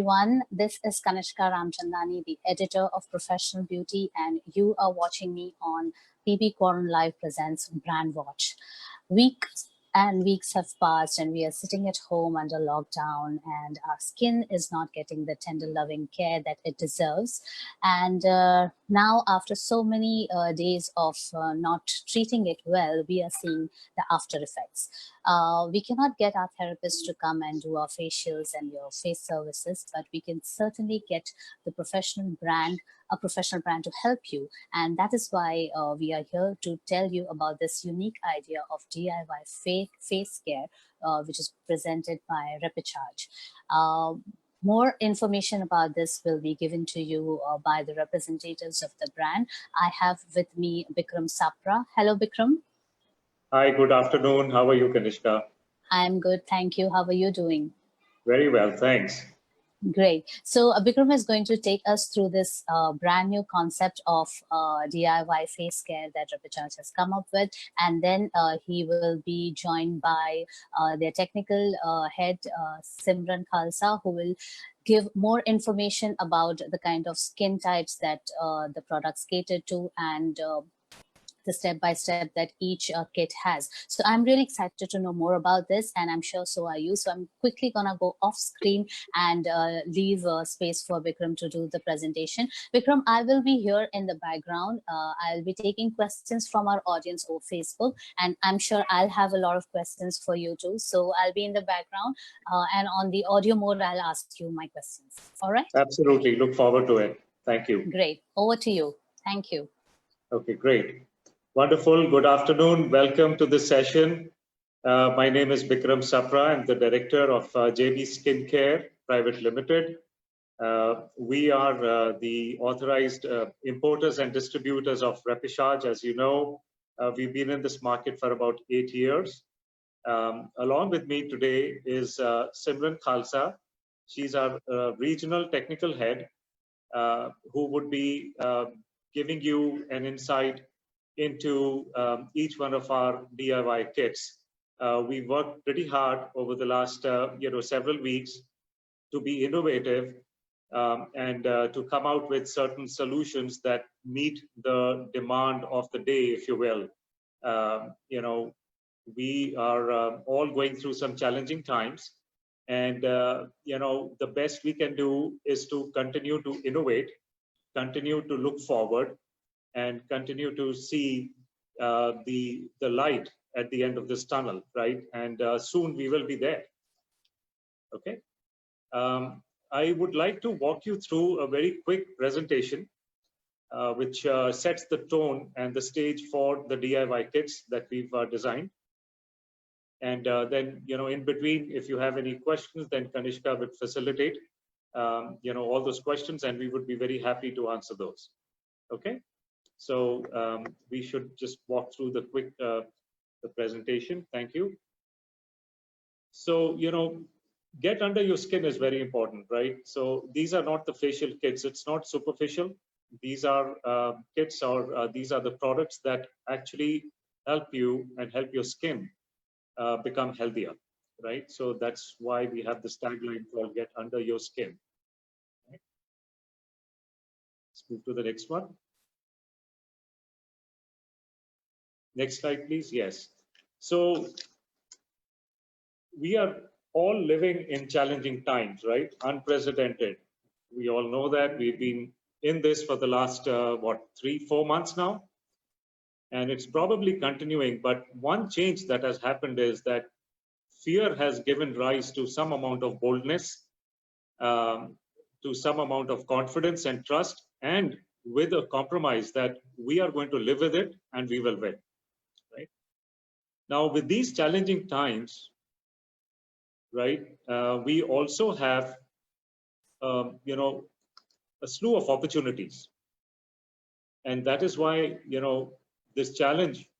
everyone. This is Kanishka Ramchandani, the editor of Professional Beauty, and you are watching me on PB Quorum Live Presents Brand Watch. Weeks and weeks have passed, and we are sitting at home under lockdown, and our skin is not getting the tender, loving care that it deserves. And now, after so many days of not treating it well, we are seeing the after effects. We cannot get our therapists to come and do our facials and your face services, but we can certainly get the a professional brand to help you. And that is why we are here to tell you about this unique idea of DIY face care, which is presented by Repicharge. More information about this will be given to you by the representatives of the brand. I have with me Bikram Sapra. Hello, Bikram. Hi, good afternoon. How are you, Kanishka? I'm good, thank you. How are you doing? Very well, thanks. Great. So Bikram is going to take us through this brand new concept of DIY face care that Repicharge has come up with. And then he will be joined by their technical head, Simran Khalsa, who will give more information about the kind of skin types that the products cater to and the step-by-step that each kit has. So I'm really excited to know more about this, and I'm sure so are you. So I'm quickly gonna go off screen and leave space for Bikram to do the presentation. Bikram, I will be here in the background. I'll be taking questions from our audience over Facebook, and I'm sure I'll have a lot of questions for you too. So I'll be in the background, and on the audio mode, I'll ask you my questions. All right? Absolutely. Look forward to it. Thank you. Great. Over to you. Thank you. Okay, great. Wonderful. Good afternoon. Welcome to this session. My name is Bikram Sapra. I'm the director of JB Skincare Private Limited. We are the authorized importers and distributors of Repicharge. As you know, we've been in this market for about 8 years. Along with me today is Simran Khalsa. She's our regional technical head who would be giving you an insight into each one of our DIY kits. We worked pretty hard over the last several weeks to be innovative and to come out with certain solutions that meet the demand of the day, if you will. We are all going through some challenging times, and the best we can do is to continue to innovate, continue to look forward, and continue to see the light at the end of this tunnel, right? And soon we will be there. Okay. I would like to walk you through a very quick presentation, which sets the tone and the stage for the DIY kits that we've designed. And then, in between, if you have any questions, then Kanishka would facilitate, all those questions, and we would be very happy to answer those. Okay. So we should just walk through the quick the presentation. Thank you. So, get under your skin is very important, right? So these are not the facial kits. It's not superficial. These are kits, or these are the products that actually help you and help your skin become healthier, right? So that's why we have this tagline called "Get Under Your Skin." Right? Let's move to the next one. Next slide, please. Yes. So we are all living in challenging times, right? Unprecedented. We all know that. We've been in this for the last, 3-4 months now. And it's probably continuing. But one change that has happened is that fear has given rise to some amount of boldness, to some amount of confidence and trust, and with a compromise that we are going to live with it and we will win. Right? Now, with these challenging times, right, we also have, a slew of opportunities. And that is why, this challenge,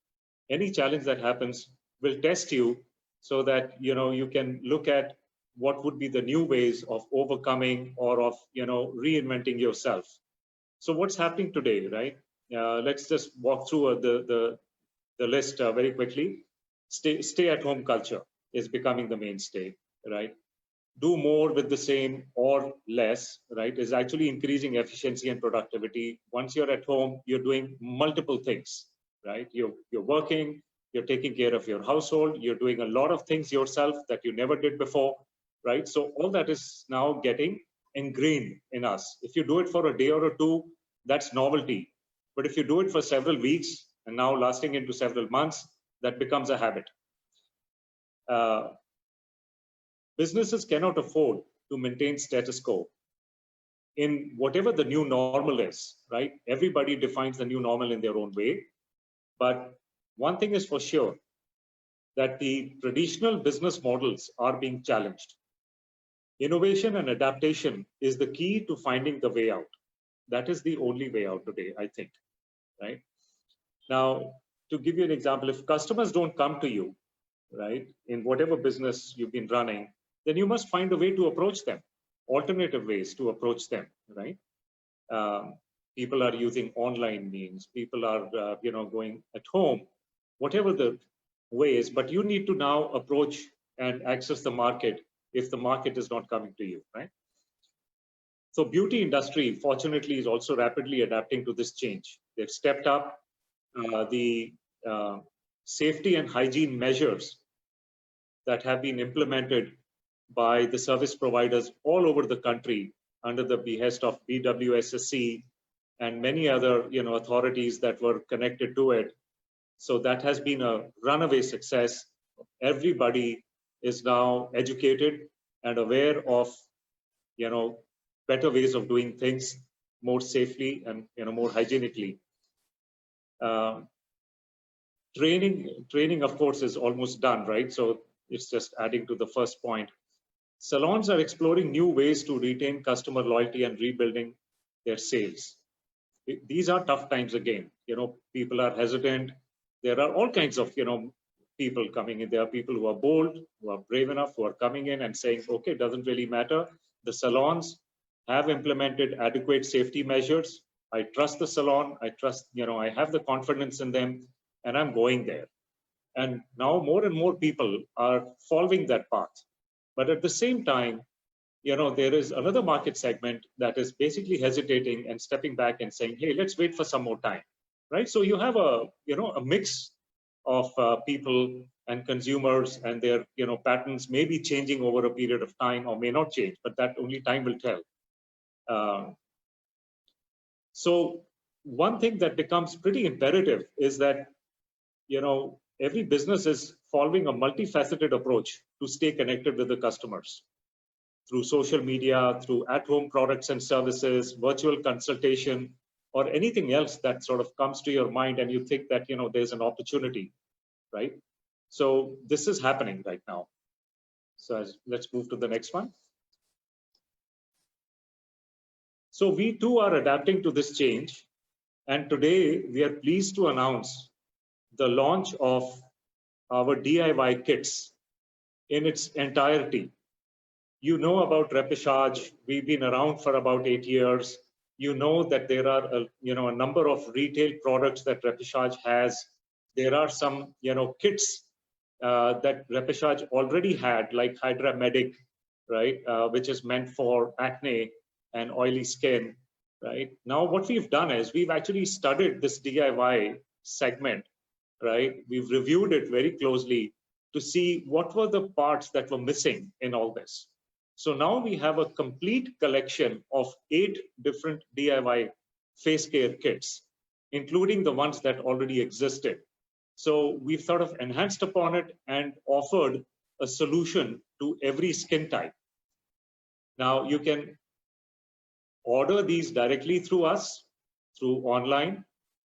any challenge that happens will test you so that, you can look at what would be the new ways of overcoming or of, reinventing yourself. So what's happening today, right? Let's just walk through the list very quickly. Stay at home culture is becoming the mainstay, right? do more with the same or less, right, is actually increasing efficiency and productivity. Once you're at home, you're doing multiple things, right? You're working, you're taking care of your household, you're doing a lot of things yourself that you never did before, right? So all that is now getting ingrained in us. If you do it for a day or two, that's novelty. But if you do it for several weeks and now lasting into several months, that becomes a habit. Businesses cannot afford to maintain status quo in whatever the new normal is, right? Everybody defines the new normal in their own way. But one thing is for sure, that the traditional business models are being challenged. Innovation and adaptation is the key to finding the way out. That is the only way out today, I think, right? Now, to give you an example, if customers don't come to you, right, in whatever business you've been running, then you must find a way to approach them, alternative ways to approach them, right? People are using online means, people are, going at home, whatever the way is, but you need to now approach and access the market if the market is not coming to you, right? So beauty industry, fortunately, is also rapidly adapting to this change. They've stepped up the safety and hygiene measures that have been implemented by the service providers all over the country under the behest of BWSSC and many other authorities that were connected to it. So that has been a runaway success. Everybody is now educated and aware of better ways of doing things more safely and more hygienically. Training, of course, is almost done, right? So it's just adding to the first point. Salons are exploring new ways to retain customer loyalty and rebuilding their sales. These are tough times again. People are hesitant. There are all kinds of, people coming in. There are people who are bold, who are brave enough, who are coming in and saying, okay, it doesn't really matter. The salons have implemented adequate safety measures. I trust the salon. I trust, I have the confidence in them, and I'm going there. And now more and more people are following that path. But at the same time, there is another market segment that is basically hesitating and stepping back and saying, hey, let's wait for some more time, right? So you have a mix of people and consumers, and their patterns may be changing over a period of time or may not change, but that only time will tell. So one thing that becomes pretty imperative is that every business is following a multifaceted approach to stay connected with the customers through social media, through at-home products and services, virtual consultation, or anything else that sort of comes to your mind and you think that there's an opportunity, right? So this is happening right now. So let's move to the next one. So we too are adapting to this change, and today we are pleased to announce the launch of our DIY kits in its entirety. You know about Repechage. We've been around for about 8 years. You know that there are a number of retail products that Repechage has. There are some kits that Repechage already had, like Hydra Medic, right, which is meant for acne and oily skin, right? Now what we've done is we've actually studied this DIY segment, right? We've reviewed it very closely to see what were the parts that were missing in all this. So now we have a complete collection of 8 different DIY face care kits, including the ones that already existed. So we've sort of enhanced upon it and offered a solution to every skin type. Now you can order these directly through us, through online,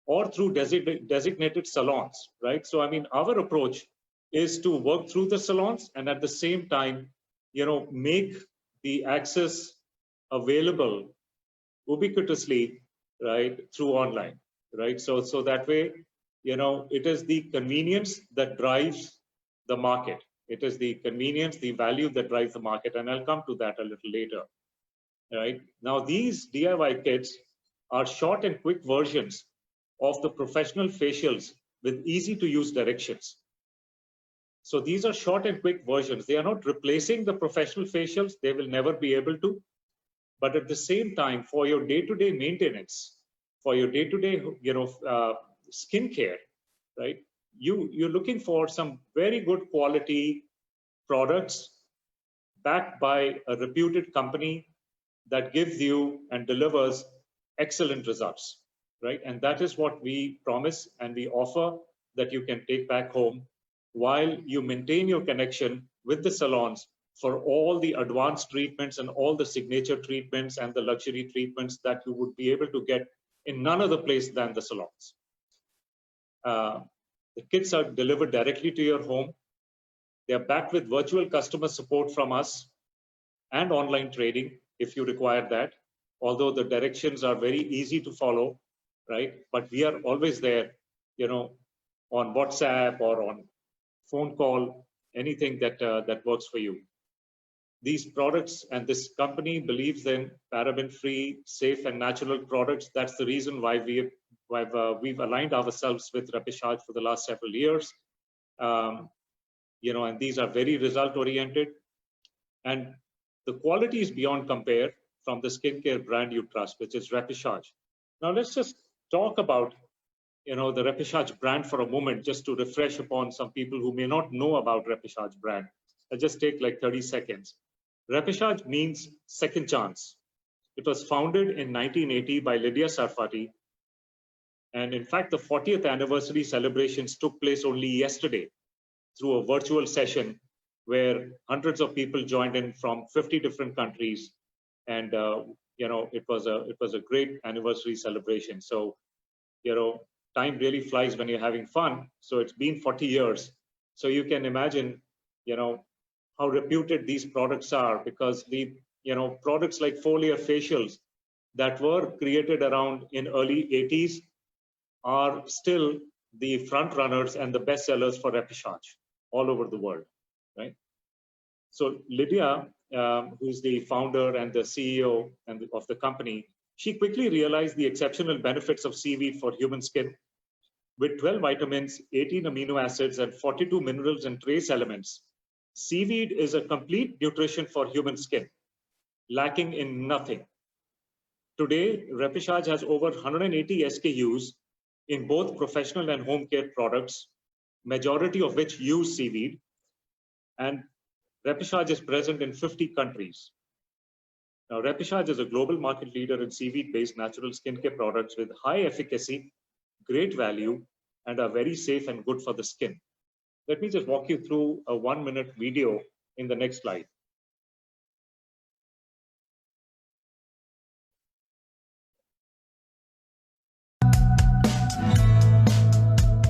or through designated salons, right? So, I mean, our approach is to work through the salons and at the same time, make the access available ubiquitously, right, through online, right? So that way, it is the convenience that drives the market. It is the convenience, the value that drives the market, and I'll come to that a little later, right? Now, these DIY kits are short and quick versions of the professional facials with easy to use directions. So these are short and quick versions. They are not replacing the professional facials. They will never be able to. But at the same time, for your day-to-day maintenance, for your day-to-day, skincare, right? You're looking for some very good quality products backed by a reputed company that gives you and delivers excellent results, right? And that is what we promise and we offer, that you can take back home while you maintain your connection with the salons for all the advanced treatments and all the signature treatments and the luxury treatments that you would be able to get in none other place than the salons. The kits are delivered directly to your home. They are backed with virtual customer support from us and online trading if you require that, although the directions are very easy to follow, right? But we are always there, on WhatsApp or on phone call, anything that works for you. These products and this company believes in paraben-free, safe and natural products. That's the reason why we've aligned ourselves with Repechage for the last several years. And these are very result oriented, and the quality is beyond compare from the skincare brand you trust, which is Repechage. Now let's just talk about the Repechage brand for a moment, just to refresh upon some people who may not know about Repechage brand. I'll just take like 30 seconds. Repechage means second chance. It was founded in 1980 by Lydia Sarfati. And in fact, the 40th anniversary celebrations took place only yesterday through a virtual session where hundreds of people joined in from 50 different countries. And, it was a great anniversary celebration. So, time really flies when you're having fun. So it's been 40 years. So you can imagine, how reputed these products are, because the, products like foliar facials that were created around in early 80s are still the front runners and the best sellers for Repechage all over the world, right? So Lydia, who's the founder and the CEO of the company, she quickly realized the exceptional benefits of seaweed for human skin. With 12 vitamins, 18 amino acids, and 42 minerals and trace elements, seaweed is a complete nutrition for human skin, lacking in nothing. Today, Repechage has over 180 SKUs in both professional and home care products, majority of which use seaweed, and Repechage is present in 50 countries. Now, Repechage is a global market leader in seaweed-based natural skincare products with high efficacy, great value, and are very safe and good for the skin. Let me just walk you through a 1-minute video in the next slide.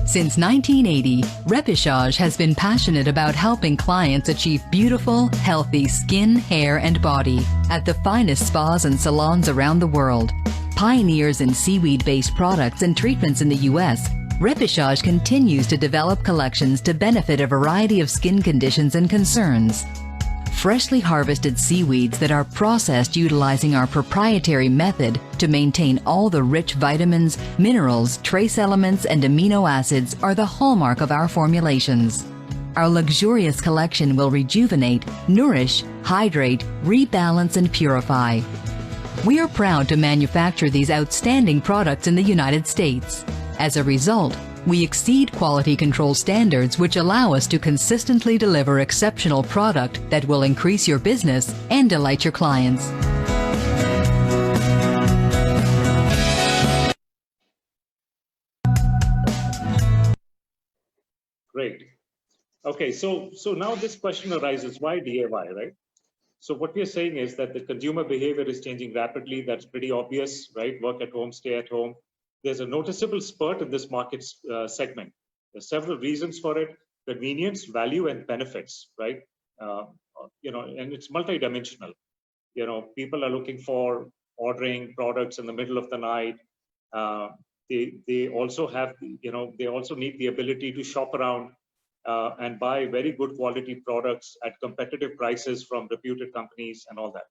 Since 1980, Repechage has been passionate about helping clients achieve beautiful, healthy skin, hair, and body at the finest spas and salons around the world. Pioneers in seaweed-based products and treatments in the U.S., Repechage continues to develop collections to benefit a variety of skin conditions and concerns. Freshly harvested seaweeds that are processed utilizing our proprietary method to maintain all the rich vitamins, minerals, trace elements, and amino acids are the hallmark of our formulations. Our luxurious collection will rejuvenate, nourish, hydrate, rebalance, and purify. We are proud to manufacture these outstanding products in the United States. As a result, we exceed quality control standards which allow us to consistently deliver exceptional product that will increase your business and delight your clients. Great. Okay, so now this question arises, why DIY, right? So what we are saying is that the consumer behavior is changing rapidly. That's pretty obvious, right? Work at home, stay at home. There's a noticeable spurt in this market segment. There's several reasons for it: convenience, value, and benefits, right? And it's multidimensional. People are looking for ordering products in the middle of the night. They also have, they also need the ability to shop around and buy very good quality products at competitive prices from reputed companies and all that.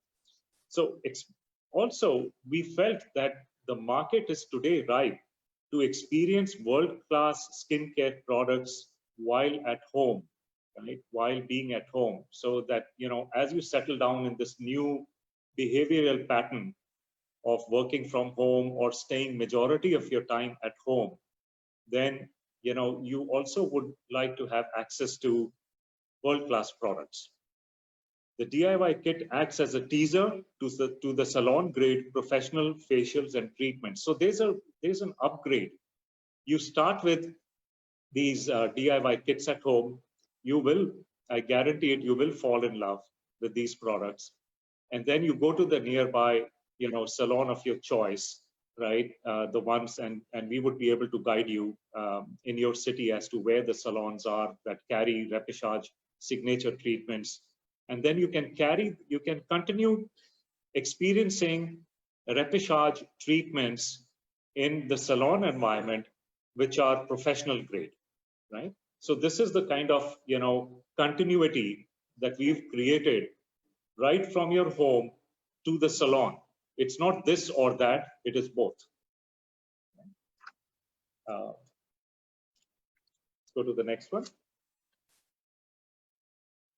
So it's also, we felt that the market is today ripe to experience world-class skincare products while at home right, while being at home, so that, you know, as you settle down in this new behavioral pattern of working from home or staying majority of your time at home, then, you know, you also would like to have access to world-class products. The DIY kit acts as a teaser to the salon-grade professional facials and treatments. So there's an upgrade. You start with these DIY kits at home. You will, I guarantee it, you will fall in love with these products. And then you go to the nearby, you know, salon of your choice, right? The ones, and we would be able to guide you in your city as to where the salons are that carry Repechage signature treatments. And then you can continue experiencing Repechage treatments in the salon environment, which are professional grade, right? So this is the kind of, you know, continuity that we've created right from your home to the salon. It's not this or that, it is both. Let's go to the next one.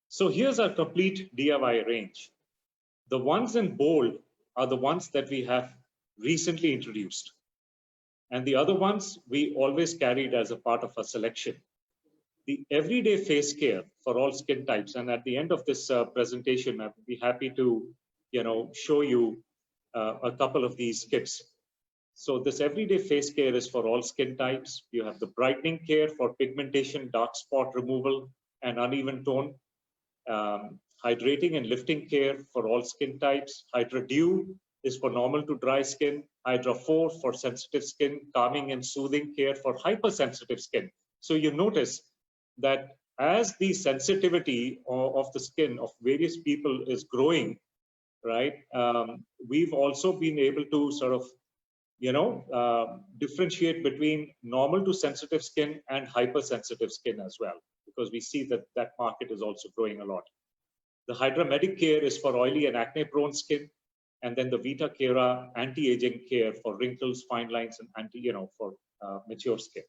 So here's our complete DIY range. The ones in bold are the ones that we have recently introduced. And the other ones we always carried as a part of our selection. The everyday face care for all skin types. And at the end of this presentation, I would be happy to, you know, show you a couple of these kits. So this everyday face care is for all skin types. You have the brightening care for pigmentation, dark spot removal, and uneven tone. Hydrating and lifting care for all skin types. Hydra Dew is for normal to dry skin. Hydra 4 for sensitive skin. Calming and soothing care for hypersensitive skin. So you notice that as the sensitivity of the skin of various people is growing, right, we've also been able to sort of, you know, differentiate between normal to sensitive skin and hypersensitive skin as well, because we see that that market is also growing a lot. The Hydra Medic Care is for oily and acne-prone skin, and then the Vita Cura anti-aging care for wrinkles, fine lines, and for mature skin.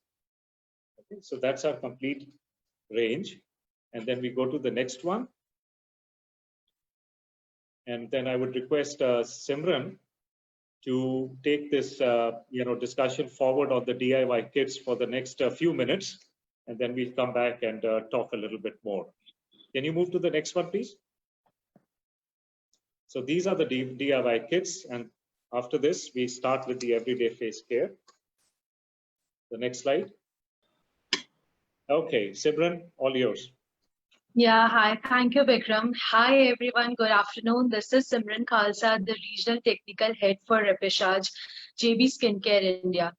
Okay, so that's our complete range, and then we go to the next one, and then I would request Simran to take this discussion forward on the DIY kits for the next few minutes, and then we'll come back and talk a little bit more. Can you move to the next one, please? So these are the DIY kits, and after this, we start with the everyday face care. The next slide. Okay, Simran, all yours. Yeah, hi. Thank you, Vikram. Hi, everyone. Good afternoon. This is Simran Khalsa, the Regional Technical Head for Repechage, JB Skincare India.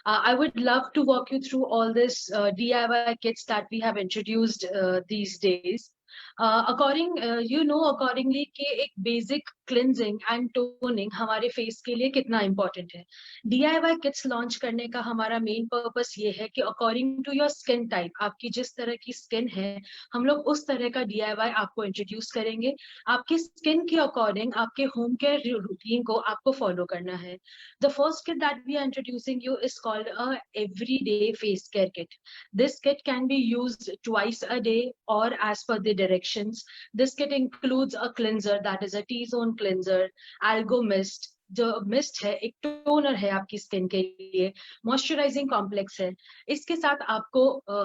I would love to walk you through all this DIY kits that we have introduced these days. Accordingly कि एक basic cleansing and toning हमारे face के लिए कितना important है. DIY kits launch करने का हमारा main purpose ये है कि according to your skin type, आपकी जिस तरह की skin है, हम लोग उस तरह का DIY आपको introduce करेंगे. आपके skin के according, आपके home care routine को आपको follow करना है. The first kit that we are introducing you is called a everyday face care kit. This kit can be used twice a day or as per the directions. This kit includes a cleanser, that is a T-zone cleanser, Algo Mist. जो mist है एक toner है आपकी skin के लिए, moisturising complex है. इसके साथ आपको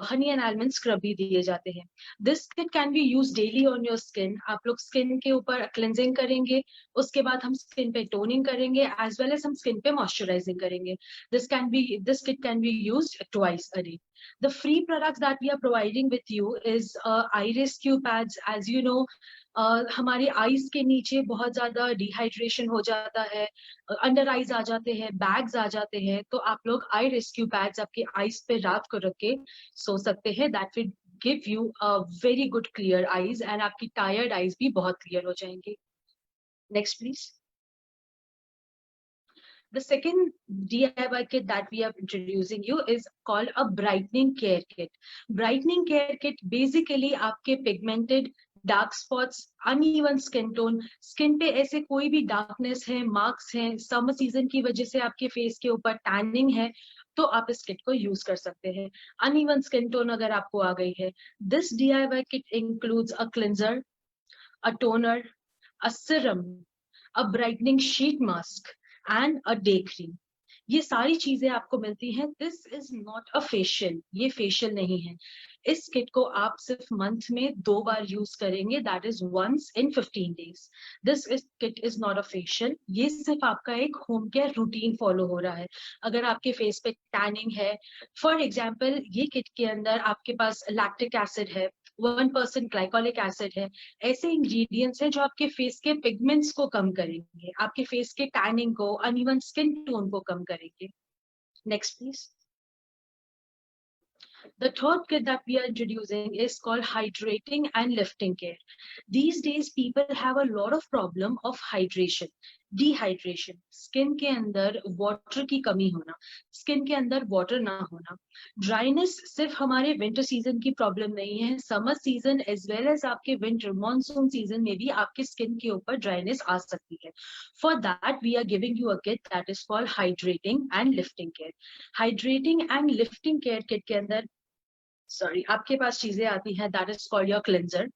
हनी एंड आलमंड स्क्रब भी दिए जाते हैं. This kit can be use daily on your skin. आप लोग स्किन के ऊपर क्लेंजिंग करेंगे, उसके बाद हम स्किन पे टोनिंग करेंगे, एज वेल एज हम स्किन पे मॉइस्चराइजिंग करेंगे. This kit can be used twice a day. The free products that we are providing with you is eye rescue pads. As you know, हमारी eyes के नीचे बहुत ज्यादा dehydration हो जाता है, अंडर आईज आ जाते हैं, बैग्स आ जाते हैं, तो आप लोग आई रेस्क्यू पैड्स आपकी आईज पे रात को रख के सो सकते हैं. That will give you a very good clear eyes, and आपकी टायर्ड आईज भी बहुत क्लियर हो जाएंगी. Next please. The second DIY kit that we are introducing you is called a brightening care kit. Brightening care kit basically आपके pigmented dark spots, uneven skin tone, skin पे ऐसे कोई भी darkness है, मार्क्स हैं, summer season की वजह से आपके फेस के ऊपर टैनिंग है, तो आप इस किट को यूज कर सकते हैं। अनइवन स्किन टोन अगर आपको आ गई है, this DIY kit includes a cleanser, a toner, a serum, a brightening sheet mask and a day cream. ये सारी चीजें आपको मिलती हैं। This is not a facial, ये फेशियल नहीं है। इस किट को आप सिर्फ मंथ में 2 बार यूज करेंगे, that is once in 15 days. This is kit is not a facial, ये सिर्फ आपका एक होम केयर रूटीन फॉलो हो रहा है। अगर आपके फेस पे टैनिंग है, फॉर एग्जाम्पल, ये किट के अंदर आपके पास लैक्टिक एसिड है, 1% ग्लाइकोलिक एसिड है, ऐसे इंग्रेडिएंट्स हैं जो आपके फेस के पिगमेंट्स को कम करेंगे, आपके फेस के टैनिंग को, अनइवन स्किन टोन को कम करेंगे। Next please. The third kit that we are introducing is called hydrating and lifting care. These days people have a lot of problem of hydration, dehydration, skin के अंदर water की कमी होना, skin के अंदर water ना होना। ड्राइनेस सिर्फ हमारे विंटर सीजन की प्रॉब्लम नहीं है, summer season as well as आपके विंटर मॉनसून सीजन में भी आपके स्किन के ऊपर ड्राइनेस आ सकती है। For that we are giving you a kit that is called hydrating and lifting care. Hydrating and lifting care kit के अंदर आपके पास चीजें आती हैं, that is called your cleanser,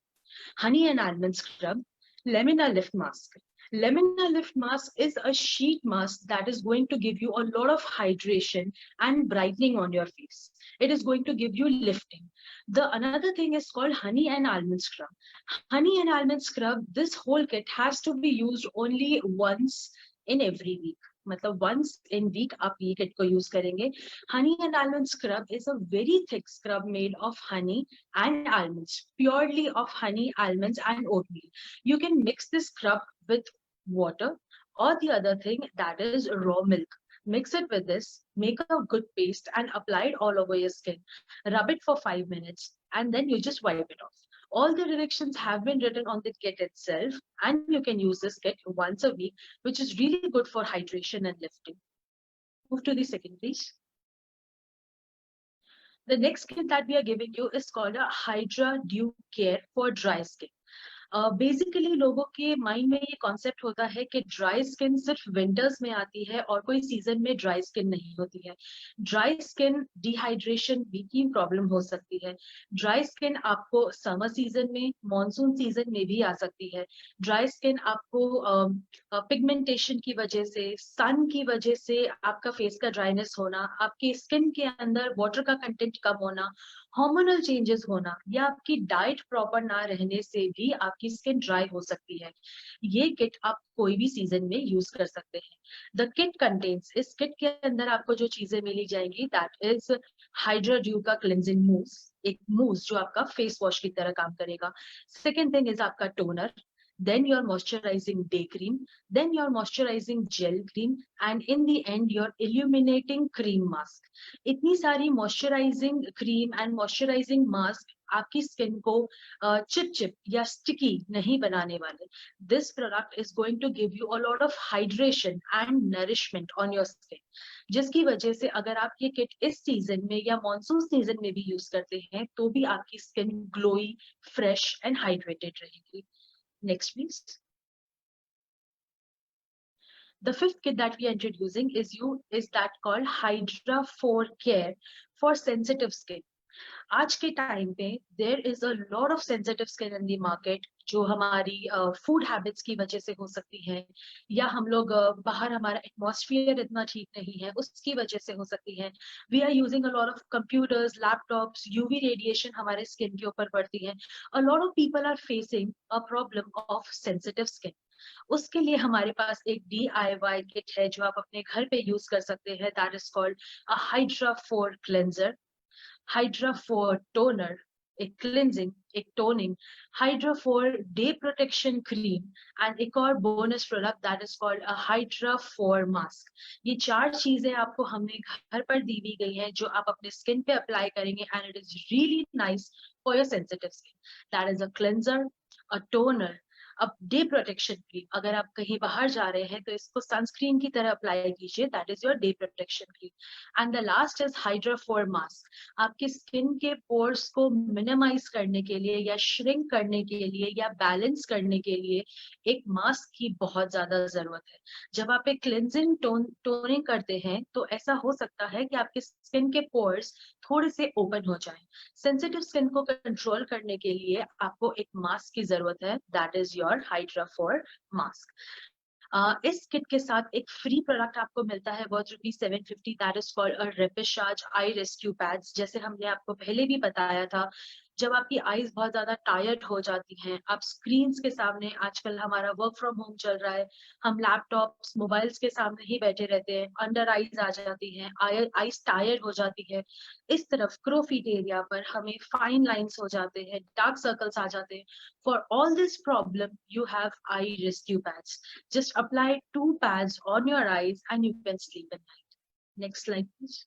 honey and almond scrub, lemina lift mask. Lemina lift mask is a sheet mask that is going to give you a lot of hydration and brightening on your face. It is going to give you lifting. The another thing is called honey and almond scrub. Honey and almond scrub, this whole kit has to be used only once in every week. मतलब once in week आप ये kit को use करेंगे। Honey and almond scrub is a very thick scrub made of honey and almonds, purely of honey, almonds and oatmeal. You can mix this scrub with water or the other thing that is raw milk. Mix it with this, make a good paste and apply it all over your skin. Rub it for 5 minutes and then you just wipe it off. All the directions have been written on the kit itself and you can use this kit once a week, which is really good for hydration and lifting. Move to the second, please. The next kit that we are giving you is called a Hydra Dew Care for dry skin. Basically लोगों के mind में ये concept होता है कि dry skin सिर्फ winters में आती है और कोई सीजन में ड्राई स्किन नहीं होती है। ड्राई स्किन डिहाइड्रेशन भी की प्रॉब्लम हो सकती है। ड्राई स्किन आपको समर सीजन में, मॉनसून सीजन में भी आ सकती है। ड्राई स्किन आपको पिगमेंटेशन की वजह से, सन की वजह से आपका फेस का ड्राइनेस होना, आपकी स्किन के अंदर वाटर का कंटेंट कम होना, हार्मोनल चेंजेस होना या आपकी डाइट प्रॉपर ना रहने से भी आपकी स्किन ड्राई हो सकती है। ये किट आप कोई भी सीजन में यूज कर सकते हैं। द किट कंटेन्स, इस किट के अंदर आपको जो चीजें मिली जाएंगी दैट इज हाइड्रा ड्यू का क्लेंजिंग मूस, एक मूस जो आपका फेस वॉश की तरह काम करेगा। सेकेंड थिंग इज आपका toner, then your moisturizing day cream, then your moisturizing gel cream, and in the end your illuminating cream mask. इतनी सारी moisturizing cream and moisturizing mask आपकी स्किन को चिपचिप या स्टिकी नहीं बनाने वाले। This product is going to give you a lot of hydration and nourishment on your skin, जिसकी वजह से अगर आप ये किट इस सीजन में या मॉनसून सीजन में भी यूज करते हैं तो भी आपकी skin glowy, fresh and hydrated रहेगी। Next, please. The fifth kit that we are introducing is that called Hydra 4 Care for sensitive skin. आज के टाइम पे there is a lot of sensitive skin in the market, जो हमारी food habits की वजह से हो सकती है, या हम लोग बाहर हमारा एटमॉस्फेयर इतना ठीक नहीं है उसकी वजह से हो सकती है। We are using a lot of computers, laptops, UV radiation हमारे स्किन के ऊपर पड़ती है। A lot of people are facing a problem of sensitive skin. उसके लिए हमारे पास एक DIY किट है जो आप अपने घर पे यूज कर सकते हैं, that is called a hydra 4 cleanser, Hydra 4 toner, एक cleansing, एक toning, Hydra 4 day protection cream and एक और bonus product that is called a Hydra 4 mask. ये 4 चीजें आपको हमने घर पर दी भी गई हैं जो आप अपने स्किन पे अप्लाई करेंगे and it is really nice for your sensitive skin. That is a cleanser, a toner, अब डे प्रोटेक्शन क्रीम, अगर आप कहीं बाहर जा रहे हैं तो इसको सनस्क्रीन की तरह अप्लाई कीजिए, that is your day protection cream. And the last is hydra 4 mask. आपकी स्किन के पोर्स को मिनिमाइज करने के लिए या श्रिंक करने के लिए या बैलेंस करने के लिए एक मास्क की बहुत ज्यादा जरूरत है। जब आप एक क्लिनजिंग टोनिंग करते हैं तो ऐसा हो सकता है कि आपके स्किन के पोर्स थोड़े से ओपन हो जाएं। सेंसिटिव स्किन को कंट्रोल करने के लिए आपको एक मास्क की जरूरत है, that is your Hydra 4 mask. इस किट के साथ एक फ्री प्रोडक्ट आपको मिलता है worth ₹750, that is called a रेपिशाज आई रेस्क्यू पैड्स। जैसे हमने आपको पहले भी बताया था, जब आपकी आईज बहुत ज्यादा टायर्ड हो जाती हैं, आप स्क्रीन के सामने, आजकल हमारा वर्क फ्रॉम होम चल रहा है, हम लैपटॉप्स मोबाइल्स के सामने ही बैठे रहते हैं, अंडर आईज आ जाती हैं, आईज टायर्ड हो जाती है, इस तरफ क्रोफिट एरिया पर हमें फाइन लाइंस हो जाते हैं, डार्क सर्कल्स आ जाते हैं। For all this problem you have I rescue pads. Just apply 2 pads on your eyes and you can sleep at night. Next slide, please.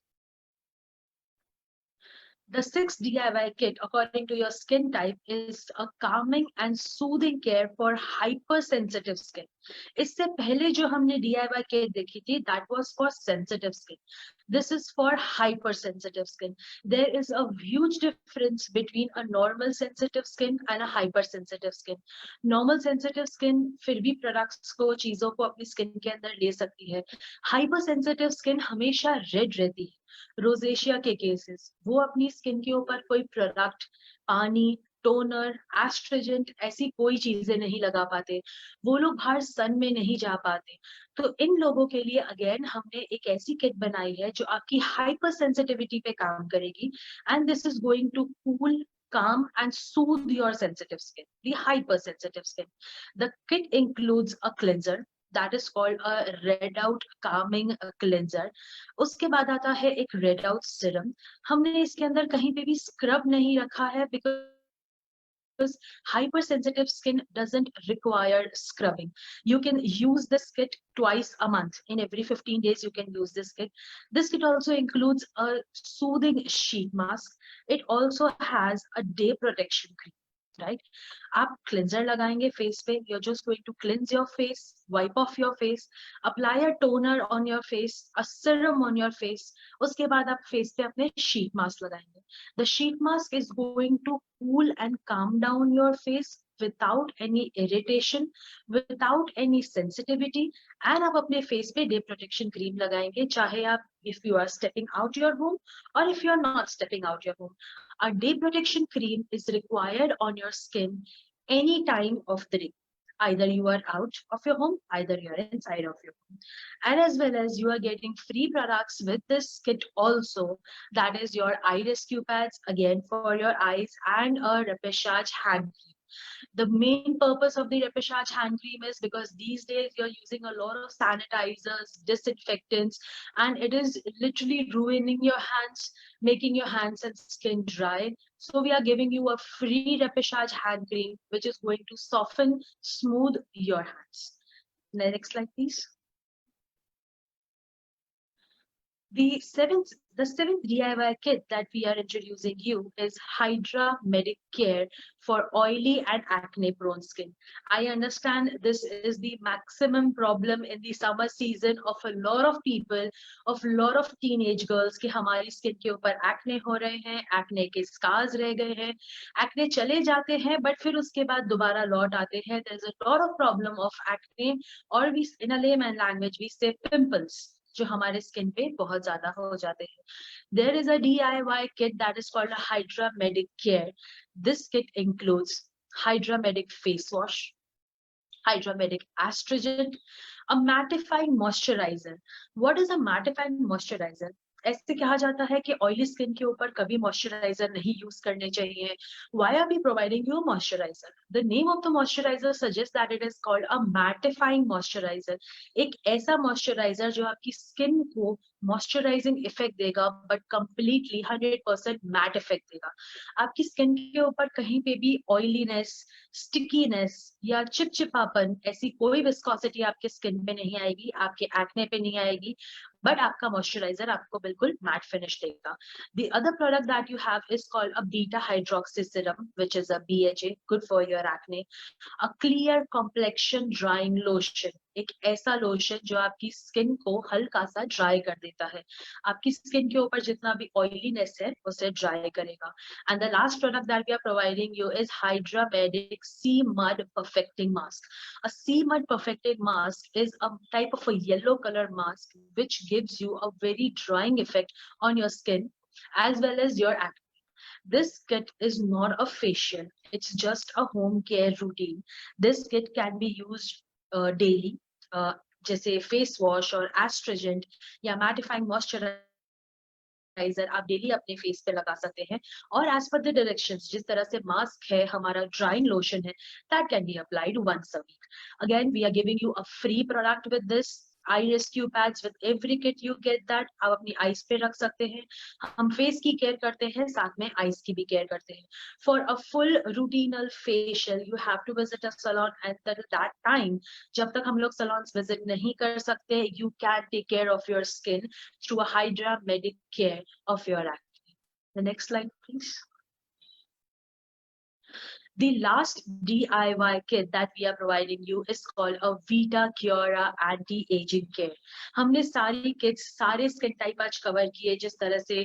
The 6 DIY kit, according to your skin type, is a calming and soothing care for hypersensitive skin. इससे पहले जो हमने DIY kit देखी थी, that was for sensitive skin. This is for hypersensitive skin. There is a huge difference between a normal sensitive skin and a hypersensitive skin. Normal sensitive skin फिर भी products को, चीजों को अपनी skin के अंदर ले सकती है। Hypersensitive skin हमेशा red रहती है। रोजेशिया के केसेस, वो अपनी स्किन के ऊपर कोई प्रोडक्ट, पानी, टोनर, एस्ट्रोजेंट, ऐसी कोई चीजें नहीं लगा पाते, वो लोग बाहर सन में नहीं जा पाते। तो इन लोगों के लिए अगेन हमने एक ऐसी किट बनाई है जो आपकी हाइपर सेंसिटिविटी पे काम करेगी, and this is going to cool, calm and soothe your sensitive skin, the hypersensitive skin. The kit includes a cleanser that is called a red out calming cleanser. उसके बाद आता है एक red out serum. हमने इसके अंदर कहीं पे भी स्क्रब नहीं रखा है because hypersensitive skin doesn't require scrubbing. You can use this kit twice a month. In every 15 days, you can use this kit. This kit also includes a soothing sheet mask. It also has a day protection cream. Right? आप cleanser लगाएंगे face पे, you're just going to cleanse your face, wipe off your face, apply a toner on your face, a serum on your face. उसके बाद आप face पे अपने sheet mask लगाएंगे. The sheet mask is going to cool and calm down your face without any irritation, without any sensitivity, and आप अपने face पे day protection cream लगाएंगे, चाहे आप if you are stepping out your home or if you are not stepping out your home. A day protection cream is required on your skin any time of the day. Either you are out of your home, either you are inside of your home. And as well as you are getting free products with this kit also, that is your eye rescue pads, again for your eyes, and a Repechage hand cream. The main purpose of the Repechage hand cream is because these days you're using a lot of sanitizers, disinfectants, and it is literally ruining your hands, making your hands and skin dry. So we are giving you a free Repechage hand cream, which is going to soften, smooth your hands. Next slide, please. The seventh DIY kit that we are introducing you is Hydra Medic Care for oily and acne prone skin. I understand this is the maximum problem in the summer season of a lot of people, of a lot of teenage girls कि हमारी skin के ऊपर acne हो रहे हैं, acne के scars रह गए हैं, acne चले जाते हैं but फिर उसके बाद दोबारा लौट आते हैं. There is a lot of problem of acne, or we in a layman language we say pimples, जो हमारे स्किन पे बहुत ज्यादा हो जाते हैं. There is a DIY kit that is called a Hydra Medic Care. This kit includes Hydra Medic face wash, Hydra Medic astringent, a mattifying moisturizer. What is a mattifying moisturizer? ऐसे कहा जाता है कि ऑयली स्किन के ऊपर कभी moisturiser नहीं use करने चाहिए. Why are we providing you a moisturizer? The name of the moisturizer suggests that it is called a mattifying moisturizer. एक ऐसा मॉइस्चराइजर जो आपकी स्किन को मॉइस्चराइजिंग इफेक्ट देगा, बट कंप्लीटली 100% मैट इफेक्ट देगा। आपकी स्किन के ऊपर कहीं पे भी ऑयलीनेस, स्टिकीनेस या चिपचिपापन, ऐसी कोई विस्कोसिटी आपके स्किन पे नहीं आएगी, आपके एक्ने पे नहीं आएगी, बट आपका मॉइस्चराइजर आपको बिल्कुल मैट फिनिश देगा। The other product that you have is called a beta hydroxy serum, which is a BHA, good for your acne. A clear complexion drying lotion, एक ऐसा लोशन जो आपकी स्किन को हल्का सा ड्राई कर देता है, आपकी स्किन के ऊपर जितना भी ऑयलीनेस है उसे ड्राई करेगा। And the last product that we are providing you is Hydramedic sea mud perfecting mask. A sea mud perfecting mask is a type of a yellow colour mask which gives you a very drying effect on your skin as well as your acne. This kit is not a facial, it's just a home care routine. This kit can be used daily, जैसे face wash और एस्ट्रोजेंट या mattifying moisturiser आप daily अपने face पे लगा सकते हैं, और एज पर द डायरेक्शंस, जिस तरह से मास्क है, हमारा ड्राइंग लोशन है, that can be applied once a week. Again we are giving you a free product with this eye rescue pads. With every kit you get that, आप अपनी eyes पे रख सकते हैं। हम फेस की केयर करते हैं, साथ में आईज की भी केयर करते हैं। For a full routinal facial you have to visit a salon, at that time, जब तक हम लोग सैलून्स विजिट नहीं कर सकते, you can take care of your skin through a Hydramedic care of your acne. The next slide, please. The last DIY kit that we are providing you is called a Vita Cura Anti-Aging Care. हमने सारी kits, सारे skin type आज cover किए, जिस तरह से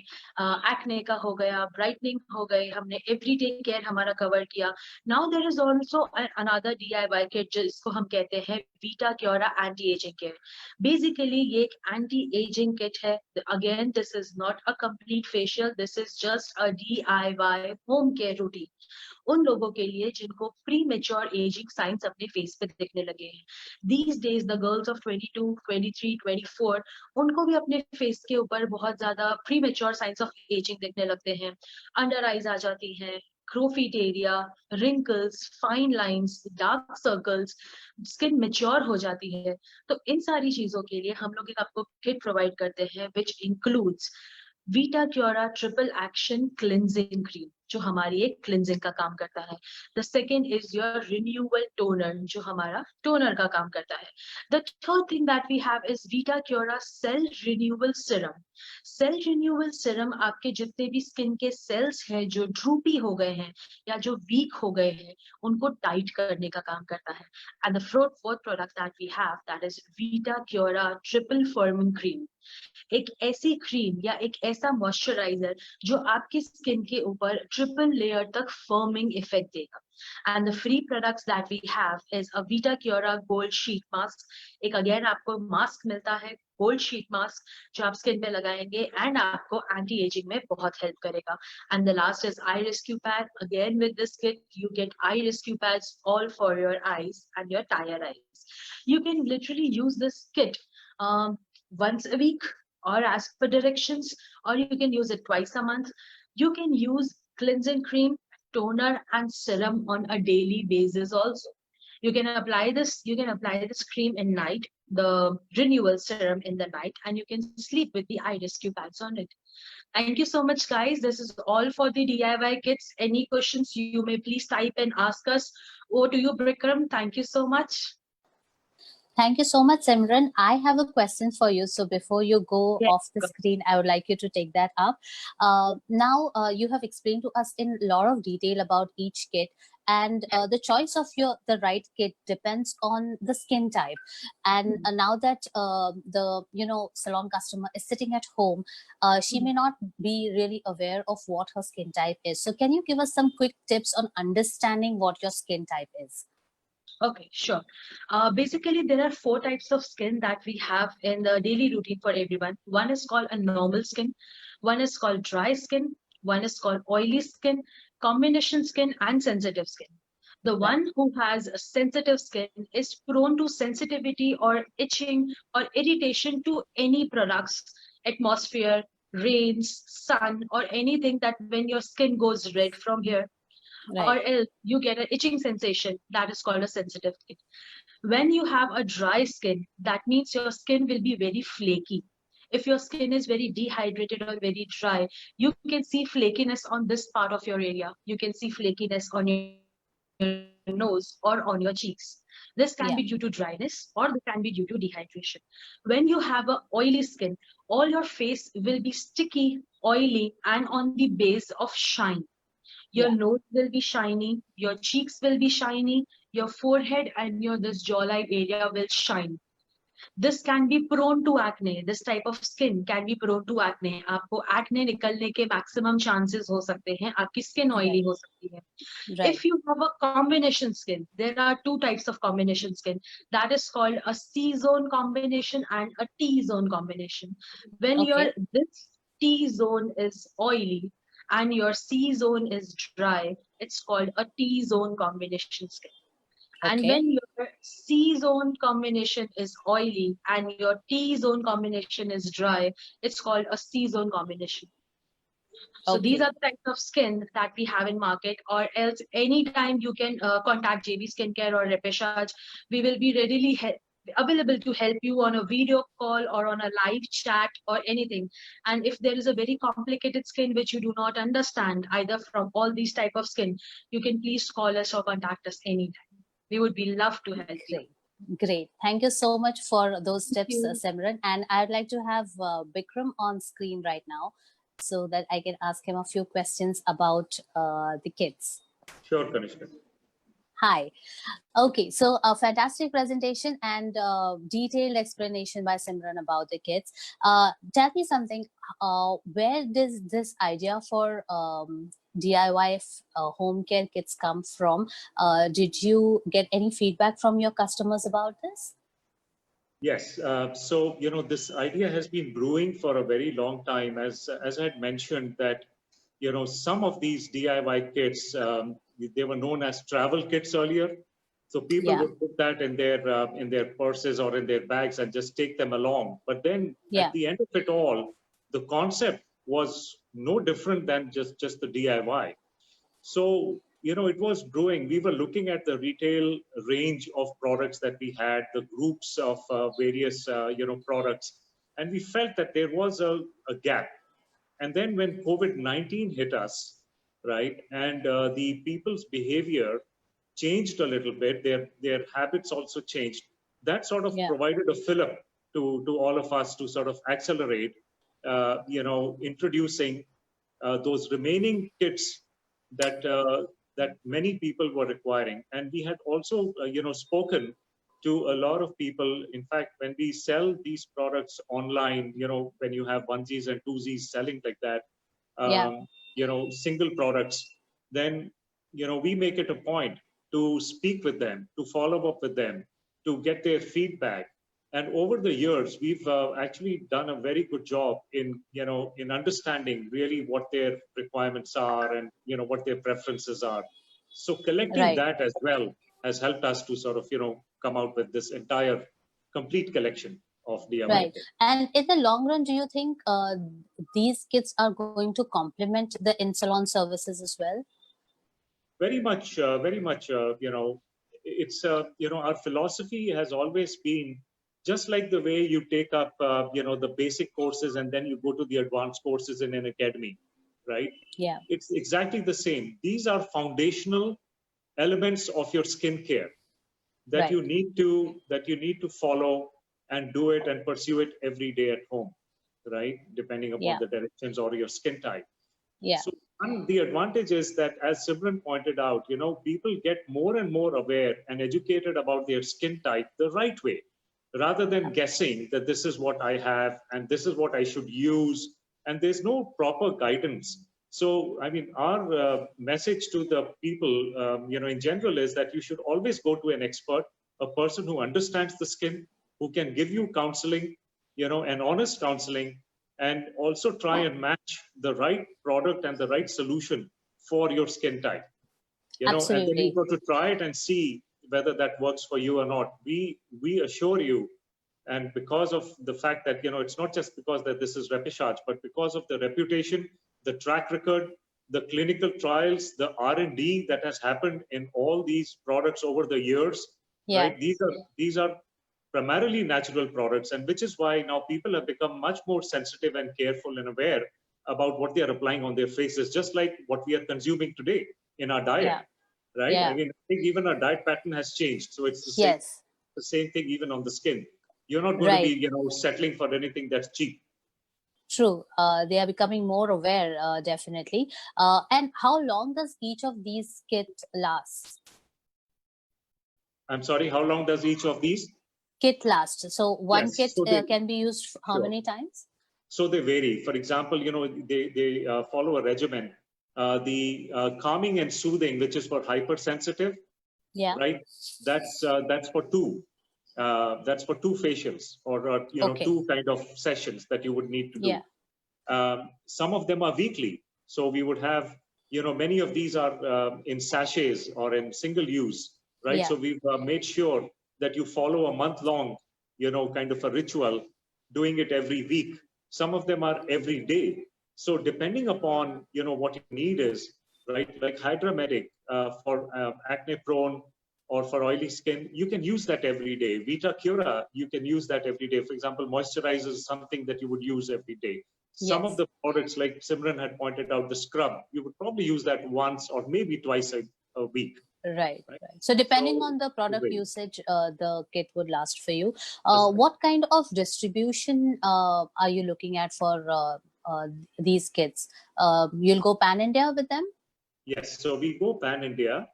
acne का हो गया, ब्राइटनिंग हो गई, हमने एवरीडे केयर हमारा कवर किया। Now there is also another DIY kit जिसको हम कहते हैं Vita Cura Anti-Aging Care. Basically ये एक एंटी एजिंग किट है। Again this is not a complete facial, this is just a DIY home care routine उन लोगों के लिए जिनको प्री मेच्योर एजिंग साइंस अपने फेस पे दिखने लगे हैं। These days the girls of 22, 23, 24, उनको भी अपने फेस के ऊपर बहुत ज्यादा premature signs of ageing दिखने लगते हैं। अंडर आईज आ जाती हैं, crow's feet area, wrinkles, fine lines, dark circles, skin mature हो जाती है। तो इन सारी चीजों के लिए हम लोग एक आपको किट प्रोवाइड करते हैं which includes Vita Cura triple action cleansing cream, जो हमारी एक क्लिनजिंग का काम करता है। The second is your renewal toner, जो हमारा टोनर का काम करता है। The third thing that we have is Vita Cura cell renewal serum. Cell renewal serum आपके जितने भी स्किन के सेल्स हैं जो ड्रूपी हो गए हैं या जो वीक हो गए हैं, उनको टाइट करने का काम करता है। And the fourth product that we have that is Vita Cura triple firming cream. एक ऐसी क्रीम या एक ऐसा मॉइस्चराइजर जो आपकी स्किन के ऊपर ट्रिपल लेयर तक फर्मिंग इफेक्ट देगा। And the free products that we have is a Vita Cura gold sheet mask. एक अगेन आपको मास्क मिलता है, गोल्ड शीट मास्क, जो आप स्किन पे लगाएंगे एंड आपको एंटी एजिंग में बहुत हेल्प करेगा। And the last is I rescue pad. Again with this kit you gate I rescue pads all for your eyes and your tyre eyes. You can literally use this kit once a week or as per directions, or you can use it twice a month. You can use cleansing cream, toner and serum on a daily basis also. You can apply this cream in night, the renewal serum in the night, and you can sleep with the eye rescue pads on it. Thank you so much, guys. This is all for the DIY kits. Any questions you may please type and ask us. Over to you, Bikram. Thank you so much. Thank you so much, Simran. I have a question for you. So before you go off the go. screen, I would like you to take that up. Now, you have explained to us in a lot of detail about each kit, and the choice of the right kit depends on the skin type. And now that the salon customer is sitting at home, she may not be really aware of what her skin type is. So can you give us some quick tips on understanding what your skin type is? Okay, sure. Basically, there are 4 types of skin that we have in the daily routine for everyone. One is called a normal skin, one is called dry skin, one is called oily skin, combination skin, and sensitive skin. The one who has a sensitive skin is prone to sensitivity or itching or irritation to any products, atmosphere, rains, sun, or anything that when your skin goes red from here, Right. or else you get an itching sensation, that is called a sensitive skin. When you have a dry skin, that means your skin will be very flaky. If your skin is very dehydrated or very dry, you can see flakiness on this part of your area. You can see flakiness on your nose or on your cheeks. This can be due to Yeah. dryness or this can be due to dehydration. When you have a oily skin, all your face will be sticky, oily, and on the base of shine. Your Yeah. nose will be shiny, your cheeks will be shiny, your forehead and your this jawline area will shine. This can be prone to acne. This type of skin can be prone to acne. आपको acne निकलने के maximum chances हो सकते हैं. आपकी skin oily Right. हो सकती है. Right. If you have a combination skin, there are two types of combination skin. That is called a C-zone combination and a T-zone combination. When your Okay. this T-zone is oily and your C-zone is dry, it's called a T-zone combination skin. And Okay. when your C zone combination is oily and your T zone combination is dry, it's called a C zone combination. So these Okay. are the types of skin that we have in market, or else anytime you can contact JB Skincare or Repeshaj. We will be readily available to help you on a video call or on a live chat or anything. And if there is a very complicated skin which you do not understand either from all these type of skin, you can please call us or contact us anytime. We would be love to help you. Great. Great. Thank you so much for those Thank tips, you. Simran. And I'd like to have Bikram on screen right now so that I can ask him a few questions about the kids. Sure, Kanishka. Hi. Okay, so a fantastic presentation and detailed explanation by Simran about the kids. Tell me something. Where does this idea for DIY home care kits come from? Did you get any feedback from your customers about this? Yes. So, this idea has been brewing for a very long time. As I had mentioned that, some of these DIY kits, they were known as travel kits earlier. So people Yeah. would put that in their purses or in their bags and just take them along. But then Yeah. at the end of it all, the concept was no different than just the DIY. So, it was brewing. We were looking at the retail range of products that we had, the groups of various, products, and we felt that there was a gap. And then when COVID-19 hit us, right, and the people's behavior changed a little bit, their habits also changed. That sort of Yeah. provided a fillip to all of us to sort of accelerate, introducing those remaining kits that many people were requiring. And we had also, spoken to a lot of people. In fact, when we sell these products online, when you have onesies and twosies selling like that, Yeah. single products, then, we make it a point to speak with them, to follow up with them, to get their feedback. And over the years, we've actually done a very good job in understanding really what their requirements are and, what their preferences are. So collecting Right. that as well has helped us to sort of, come out with this entire complete collection of DIY Right. kits. And in the long run, do you think these kits are going to complement the in-salon services as well? Very much, it's, our philosophy has always been just like the way you take up, the basic courses and then you go to the advanced courses in an academy, right? Yeah. It's exactly the same. These are foundational elements of your skincare that Right. you need to follow and do it and pursue it every day at home, right? Depending upon Yeah. the directions or your skin type. Yeah. So the advantage is that, as Simran pointed out, people get more and more aware and educated about their skin type the right way, rather than guessing that this is what I have and this is what I should use, and there's no proper guidance. So, I mean, our message to the people, in general, is that you should always go to an expert, a person who understands the skin, who can give you counseling, an honest counseling, and also try and match the right product and the right solution for your skin type. And then Absolutely. you go to try it and see whether that works for you or not. We assure you, and because of the fact that, it's not just because that this is Repeshaj, but because of the reputation, the track record, the clinical trials, the R&D that has happened in all these products over the years, Yeah. right? These are primarily natural products, and which is why now people have become much more sensitive and careful and aware about what they are applying on their faces, just like what we are consuming today in our diet, Yeah. right? Yeah. I mean, I think even our diet pattern has changed. So it's Yes. the same thing even on the skin. You're not going to Right. be, settling for anything that's cheap. True. They are becoming more aware, definitely. And how long does each of these kits last? I'm sorry, how long does each of these? Kit last. So one Yes, kit so they, can be used how sure. many times? So they vary. For example, they follow a regimen. The calming and soothing, which is for hypersensitive, Yeah. right? That's for two. That's for two facials, or Okay. two kind of sessions that you would need to do. Yeah. Some of them are weekly, so we would have, many of these are in sachets or in single use, right? Yeah. So we've made sure that you follow a month-long, kind of a ritual, doing it every week. Some of them are every day. So depending upon, what you need is, right, like Hydramedic for acne-prone or for oily skin, you can use that every day. Vita Cura, you can use that every day. For example, moisturizer is something that you would use every day. Some of the products, like Simran had pointed out, the scrub, you would probably use that once or maybe twice a week. Right. So depending on the product usage, the kit would last for you. What kind of distribution are you looking at for these kits? You'll go pan-India with them? Yes. So we go pan-India.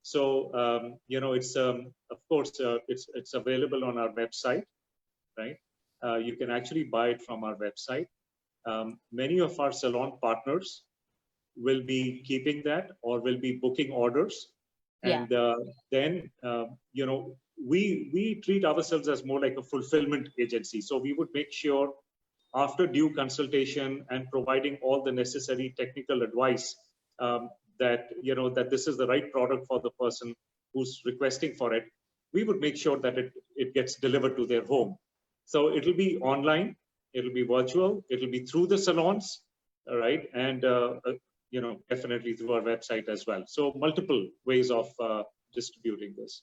So, it's, of course, it's available on our website, right? You can actually buy it from our website. Many of our salon partners will be keeping that or will be booking orders. And then, we treat ourselves as more like a fulfillment agency. So we would make sure, after due consultation and providing all the necessary technical advice, that, that this is the right product for the person who's requesting for it, we would make sure that it gets delivered to their home. So it'll be online, it'll be virtual, it'll be through the salons, all right, and definitely through our website as well. So multiple ways of distributing this.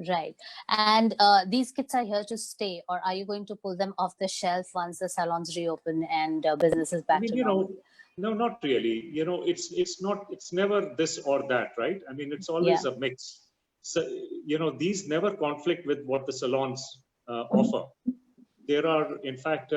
Right. And these kits are here to stay, or are you going to pull them off the shelf once the salons reopen and business is back to normal? No, not really. It's never this or that, right? I mean, it's always a mix. So, these never conflict with what the salons offer. There are, in fact,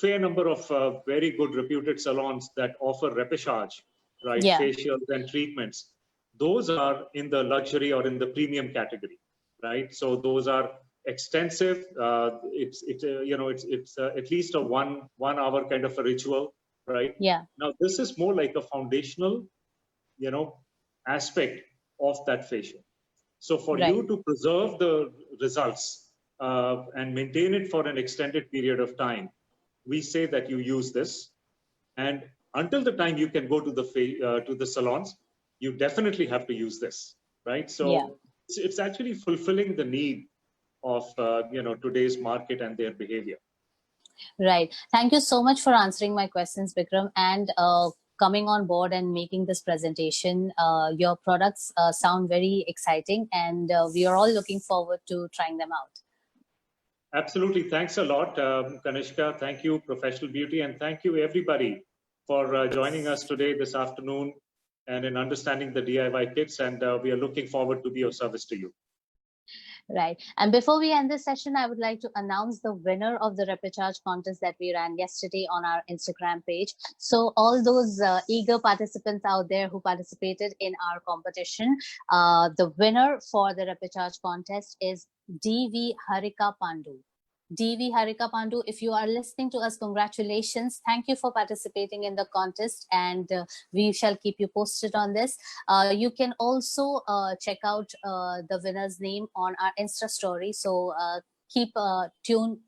fair number of very good reputed salons that offer repechage, right? Facials and treatments. Those are in the luxury or in the premium category, right? So those are extensive. It's at least a one hour kind of a ritual, right? Yeah. Now this is more like a foundational, aspect of that facial. So for you to preserve the results and maintain it for an extended period of time, we say that you use this, and until the time you can go to the salons, you definitely have to use this, right? So it's actually fulfilling the need of today's market and their behavior. Right. Thank you so much for answering my questions, Vikram, and coming on board and making this presentation. Your products sound very exciting, and we are all looking forward to trying them out. Absolutely. Thanks a lot, Kanishka. Thank you, Professional Beauty, and thank you everybody for joining us today, this afternoon, and in understanding the DIY kits. And we are looking forward to be of service to you. Right. And before we end this session, I would like to announce the winner of the repechage contest that we ran yesterday on our Instagram page. So all those eager participants out there who participated in our competition, the winner for the repechage contest is DV Harika Pandu. DV Harika Pandu, if you are listening to us, congratulations. Thank you for participating in the contest, and we shall keep you posted on this. You can also check out the winner's name on our Insta story. So keep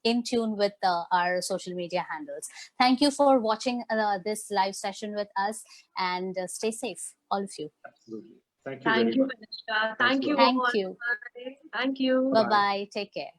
in tune with our social media handles. Thank you for watching this live session with us, and stay safe, all of you. Absolutely. Thank you very much. Thank you. Thank you. Thank you. Bye-bye. Take care.